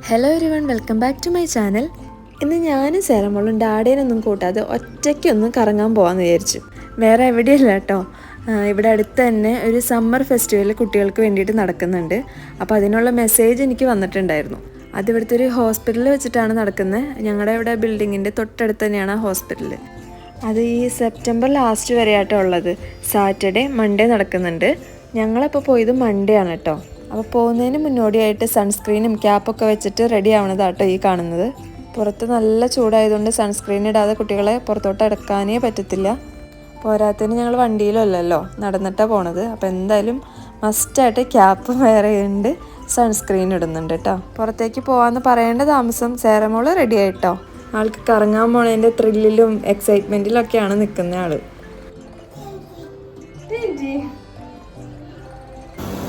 Hello everyone, welcome back to my channel. ഇന്ന് ഞാനും സേറമോളും ഡാഡിയനൊന്നും കൂട്ടാതെ ഒറ്റയ്ക്കൊന്നും കറങ്ങാൻ പോകാമെന്ന് വിചാരിച്ചു. വേറെ എവിടെയല്ല കേട്ടോ, ഇവിടെ അടുത്ത് തന്നെ ഒരു സമ്മർ ഫെസ്റ്റിവൽ കുട്ടികൾക്ക് വേണ്ടിയിട്ട് നടക്കുന്നുണ്ട്. അപ്പോൾ അതിനുള്ള മെസ്സേജ് എനിക്ക് വന്നിട്ടുണ്ടായിരുന്നു. അത് ഇവിടുത്തെ ഒരു ഹോസ്പിറ്റലിൽ വെച്ചിട്ടാണ് നടക്കുന്നത്. ഞങ്ങളുടെ ഇവിടെ ബിൽഡിങ്ങിൻ്റെ തൊട്ടടുത്ത് തന്നെയാണ് ആ ഹോസ്പിറ്റൽ. അത് ഈ സെപ്റ്റംബർ ലാസ്റ്റ് വരെയാട്ടോ ഉള്ളത്. സാറ്റർഡേ മൺഡേ നടക്കുന്നുണ്ട്. ഞങ്ങളപ്പോൾ പോയത് മൺഡേ ആണ് കേട്ടോ. അപ്പോൾ പോകുന്നതിന് മുന്നോടിയായിട്ട് സൺസ്ക്രീനും ക്യാപ്പൊക്കെ വെച്ചിട്ട് റെഡി ആവണതാട്ടോ ഈ കാണുന്നത്. പുറത്ത് നല്ല ചൂടായതുകൊണ്ട് സൺസ്ക്രീൻ ഇടാതെ കുട്ടികളെ പുറത്തോട്ട് എടുക്കാനേ പറ്റത്തില്ല. പോരാത്തതിന് ഞങ്ങൾ വണ്ടിയിലല്ലല്ലോ, നടന്നിട്ടാണ് പോണത്. അപ്പോൾ എന്തായാലും മസ്റ്റായിട്ട് ക്യാപ്പ് വേറെ ഉണ്ട്, സൺസ്ക്രീൻ ഇടുന്നുണ്ട് കേട്ടോ. പുറത്തേക്ക് പോകാമെന്ന് പറയേണ്ട താമസം സേറമോള് റെഡി ആയിട്ടോ. ആൾക്ക് കറങ്ങാൻ പോണതിൻ്റെ ത്രില്ലിലും എക്സൈറ്റ്മെൻറ്റിലൊക്കെയാണ് നിൽക്കുന്ന ആള്.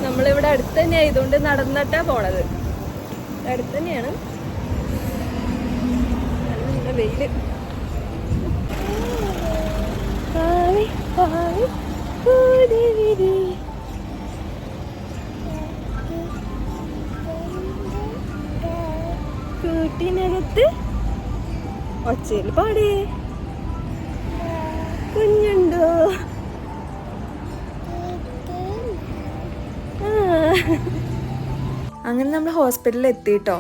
നമ്മളിവിടെ അടുത്ത് തന്നെ ആയതുകൊണ്ട് നടന്നിട്ടാ പോണത്. അടുത്ത് തന്നെയാണ്. നല്ല വെയില്. കൂട്ടിനകത്ത് ഒച്ചയിൽ പാടേ കുഞ്ഞുണ്ടോ? അങ്ങനെ നമ്മൾ ഹോസ്പിറ്റലിൽ എത്തിയിട്ടോ.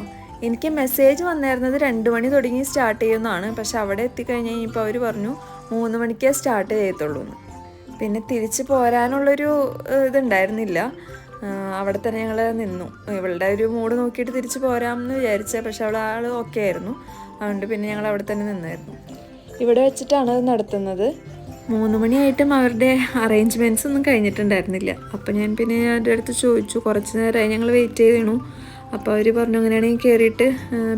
എനിക്ക് മെസ്സേജ് വന്നിരുന്നത് 2 മണി തുടങ്ങി സ്റ്റാർട്ട് ചെയ്യുന്നതാണ്. പക്ഷെ അവിടെ എത്തിക്കഴിഞ്ഞ് കഴിഞ്ഞപ്പോൾ അവർ പറഞ്ഞു 3 മണിക്കേ സ്റ്റാർട്ട് ചെയ്യത്തുള്ളൂ എന്ന്. പിന്നെ തിരിച്ച് പോരാനുള്ളൊരു ഇതുണ്ടായിരുന്നില്ല. അവിടെ തന്നെ ഞങ്ങൾ നിന്നു. ഇവളുടെ ഒരു മൂഡ് നോക്കിയിട്ട് തിരിച്ച് പോരാമെന്ന് വിചാരിച്ചത്. പക്ഷെ അവൾ ആൾ ഓക്കെ ആയിരുന്നു. അതുകൊണ്ട് പിന്നെ ഞങ്ങൾ അവിടെ തന്നെ നിന്നായിരുന്നു. ഇവിടെ വെച്ചിട്ടാണ് അത് നടത്തുന്നത്. 3 മണിയായിട്ടും അവരുടെ അറേഞ്ച്മെൻറ്റ്സ് ഒന്നും കഴിഞ്ഞിട്ടുണ്ടായിരുന്നില്ല. അപ്പോൾ ഞാൻ പിന്നെ അവരുടെ അടുത്ത് ചോദിച്ചു. കുറച്ച് നേരമായി ഞങ്ങൾ വെയിറ്റ് ചെയ്യണു. അപ്പോൾ അവർ പറഞ്ഞു അങ്ങനെയാണെങ്കിൽ കയറിയിട്ട്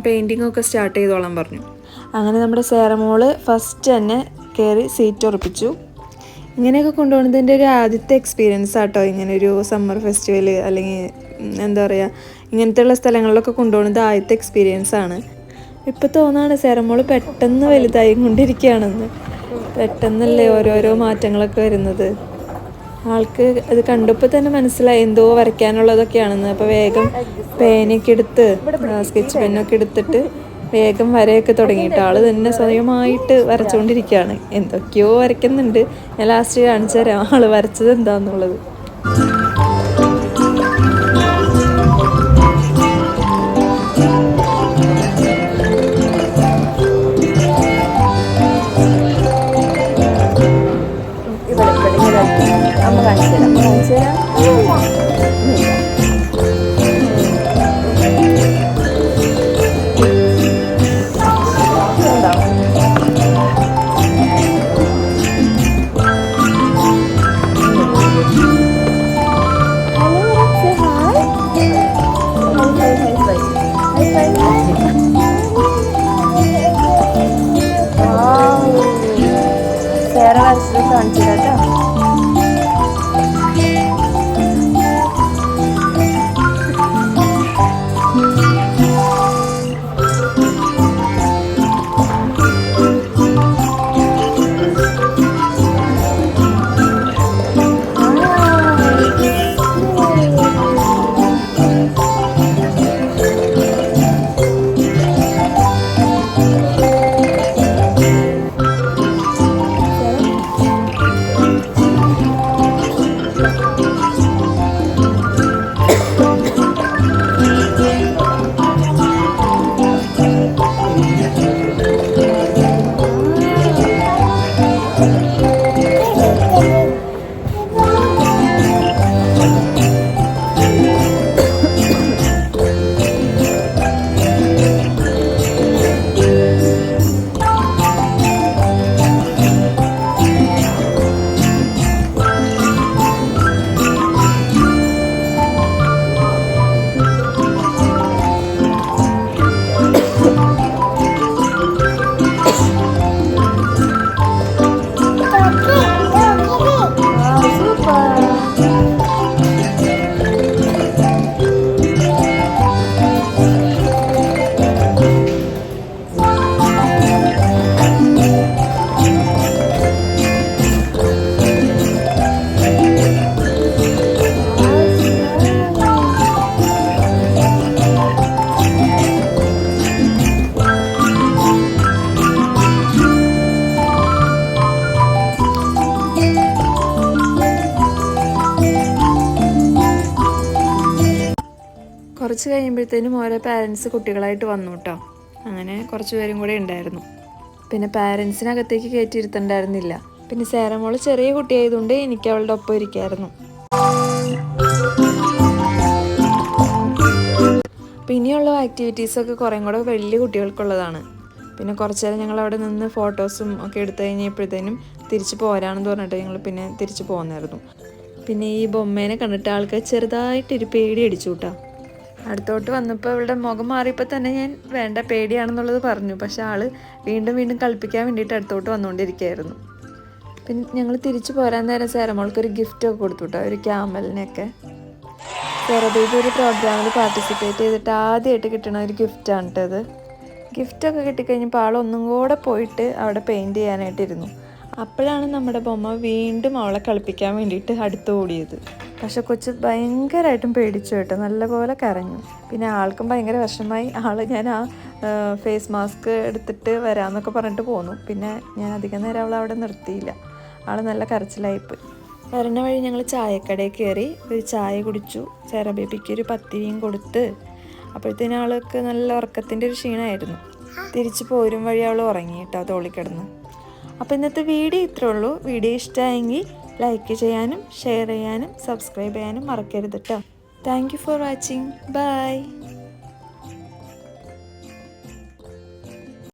പെയിൻറ്റിങ്ങൊക്കെ സ്റ്റാർട്ട് ചെയ്തോളാൻ പറഞ്ഞു. അങ്ങനെ നമ്മുടെ സേറമോള് ഫസ്റ്റ് തന്നെ കയറി സീറ്റ് ഉറപ്പിച്ചു. ഇങ്ങനെയൊക്കെ കൊണ്ടുപോകുന്നതിൻ്റെ ഒരു ആദ്യത്തെ എക്സ്പീരിയൻസ് ആട്ടോ ഇങ്ങനൊരു സമ്മർ ഫെസ്റ്റിവൽ, അല്ലെങ്കിൽ എന്താ പറയുക, ഇങ്ങനത്തെയുള്ള സ്ഥലങ്ങളിലൊക്കെ കൊണ്ടുപോകുന്നത് ആദ്യത്തെ എക്സ്പീരിയൻസ് ആണ്. ഇപ്പോൾ തോന്നുകയാണ് സേറമോള് പെട്ടെന്ന് വലുതായി കൊണ്ടിരിക്കുകയാണെന്ന്. പെട്ടെന്നല്ലേ ഓരോരോ മാറ്റങ്ങളൊക്കെ വരുന്നത്. ആൾക്ക് അത് കണ്ടപ്പോൾ തന്നെ മനസ്സിലായി എന്തോ വരയ്ക്കാനുള്ളതൊക്കെയാണെന്ന്. അപ്പോൾ വേഗം പേനയൊക്കെ എടുത്ത് സ്കെച്ച് പെന്നൊക്കെ എടുത്തിട്ട് വേഗം വരയൊക്കെ തുടങ്ങിയിട്ട് ആൾ തന്നെ സ്വയമായിട്ട് വരച്ചുകൊണ്ടിരിക്കുകയാണ്. എന്തൊക്കെയോ വരയ്ക്കുന്നുണ്ട്. ഞാൻ ലാസ്റ്റ് കാണിച്ചു തരാം ആൾ വരച്ചത് എന്താണെന്നുള്ളത്. വേറെ വരച്ചത് കാണിച്ചു കേട്ടോ. കുറച്ച് കഴിയുമ്പോഴത്തേനും ഓരോ പാരൻസ് കുട്ടികളായിട്ട് വന്നു കേട്ടോ. അങ്ങനെ കുറച്ച് പേരും കൂടെ ഉണ്ടായിരുന്നു. പിന്നെ പാരൻസിനകത്തേക്ക് കയറ്റിയിരുത്തണ്ടായിരുന്നില്ല. പിന്നെ സേറമോള് ചെറിയ കുട്ടിയായതുകൊണ്ട് എനിക്ക് അവളുടെ ഒപ്പം ഇരിക്കായിരുന്നു. പിന്നെയുള്ള ആക്ടിവിറ്റീസൊക്കെ കുറേ കൂടെ വലിയ കുട്ടികൾക്കുള്ളതാണ്. പിന്നെ കുറച്ച് നേരം ഞങ്ങൾ അവിടെ നിന്ന് ഫോട്ടോസും ഒക്കെ എടുത്തു കഴിഞ്ഞപ്പോഴത്തേനും തിരിച്ച് പോരാണെന്ന് പറഞ്ഞിട്ട് ഞങ്ങൾ പിന്നെ തിരിച്ച് പോന്നായിരുന്നു. പിന്നെ ഈ ബൊമ്മേനെ കണ്ടിട്ട് ആൾക്ക് ചെറുതായിട്ടൊരു പേടി അടിച്ചു കൂട്ടാ. അടുത്തോട്ട് വന്നപ്പോൾ അവളുടെ മുഖം മാറിയപ്പോൾ തന്നെ ഞാൻ വേണ്ട പേടിയാണെന്നുള്ളത് പറഞ്ഞു. പക്ഷെ ആൾ വീണ്ടും വീണ്ടും കളിപ്പിക്കാൻ വേണ്ടിയിട്ട് അടുത്തോട്ട് വന്നുകൊണ്ടിരിക്കുകയായിരുന്നു. പിന്നെ ഞങ്ങൾ തിരിച്ചു പോരാൻ നേരം സേറമോൾക്കൊരു ഗിഫ്റ്റൊക്കെ കൊടുത്തു കേട്ടോ, ഒരു ക്യാമലിനെയൊക്കെ. സെറബേബി ഒരു പ്രോഗ്രാമിൽ പാർട്ടിസിപ്പേറ്റ് ചെയ്തിട്ട് ആദ്യമായിട്ട് കിട്ടുന്ന ഒരു ഗിഫ്റ്റാണ് കേട്ടത്. ഗിഫ്റ്റൊക്കെ കിട്ടിക്കഴിഞ്ഞപ്പോൾ ആളൊന്നും കൂടെ പോയിട്ട് അവിടെ പെയിൻറ്റ് ചെയ്യാനായിട്ടിരുന്നു. അപ്പോഴാണ് നമ്മുടെ ബൊമ്മ വീണ്ടും അവളെ കളിപ്പിക്കാൻ വേണ്ടിയിട്ട് അടുത്ത് ഓടിയത്. പക്ഷെ കൊച്ച് ഭയങ്കരമായിട്ടും പേടിച്ചു കേട്ടോ, നല്ലപോലെ കരഞ്ഞു. പിന്നെ ആൾക്കും ഭയങ്കര വിഷമമായി. ഞാൻ ആ ഫേസ് മാസ്ക് എടുത്തിട്ട് വരാമെന്നൊക്കെ പറഞ്ഞിട്ട് പോന്നു. പിന്നെ ഞാൻ അധികം നേരം അവളെ അവിടെ നിർത്തിയില്ല. ആൾ നല്ല കരച്ചിലായിപ്പോയി. വരണ വഴി ഞങ്ങൾ ചായക്കടയിൽ കയറി ഒരു ചായ കുടിച്ചു. സെറബേബിക്ക് ഒരു പത്തിരിയും കൊടുത്ത്. അപ്പോഴത്തേനും ആൾക്ക് നല്ല ഉറക്കത്തിൻ്റെ ഒരു ക്ഷീണമായിരുന്നു. തിരിച്ച് പോരും വഴി അവൾ ഉറങ്ങി കേട്ടോ, തോളിക്കിടന്ന്. അപ്പോൾ ഇന്നത്തെ വീഡിയോ ഇത്രേ ഉള്ളൂ. വീഡിയോ ഇഷ്ടമായെങ്കിൽ ലൈക്ക് ചെയ്യാനും ഷെയർ ചെയ്യാനും സബ്സ്ക്രൈബ് ചെയ്യാനും മറക്കരുത് കേട്ടോ. Thank you for watching. By.